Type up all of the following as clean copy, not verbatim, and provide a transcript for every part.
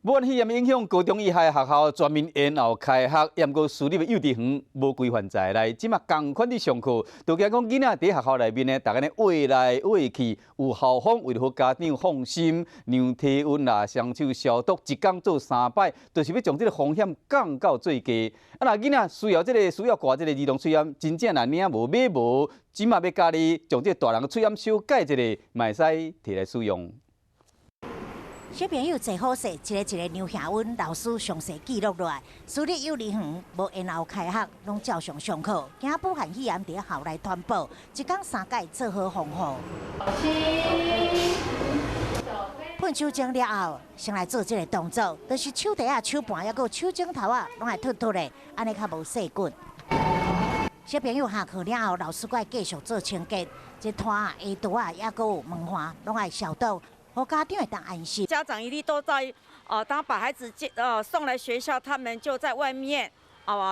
武汉肺炎影响高中以下学校全面延后开学，验过私立的幼稚园无规范在内，即马同款伫上课，就惊讲囡仔伫学校内面呢，逐个呢话来话去，有校方为了互家长放心，量体温啦、双手消毒，一工做3摆，就是要将这个风险降到最低。若囡仔需要挂这个儿童喙炎，真正若领无买无，即马要家己将这大人的喙炎小改一下，嘛会使摕来使用。 小朋友坐好势，一个量体温，老师详细记录落来。私立幼儿园无延后开学，拢照常上课。惊武汉肺炎伫校内传播，一工3改做好防护。喷手精了后，先来做这个动作，就是手底啊、手盘，还有手指头啊，拢来突突的，安尼较无细菌。小朋友下课了后，老师该继续做清洁，这摊啊、下桌啊，还有门环，拢爱消毒。 我家长会当安心，家长一律都在当把孩子送来学校，他们就在外面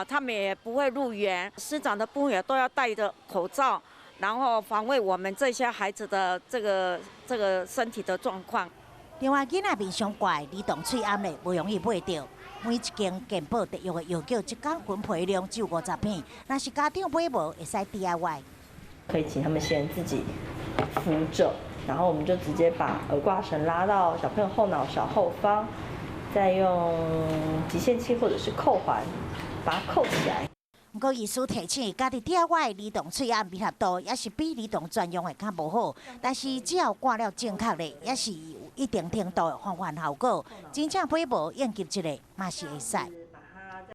他们也不会入园。师长的部分也都要戴着口罩，然后防卫我们这些孩子的这个身体的状况。另外，囡仔面上怪儿童喙炎的不容易买到，每一间健保特约的药膏一工分配量只有50片，若是家长买无，会使 DIY。可以请他们先自己扶着。 然后我们就直接把耳挂绳拉到小朋友后脑勺后方，再用极限器或者是扣环把它扣起来。不过，医师提醒，家己DIY的儿童喙炎弥合度也是比儿童专用的较无好，但是只要挂了正确的，也是有一定程度的防范效果。真正买无应急一个嘛是会使。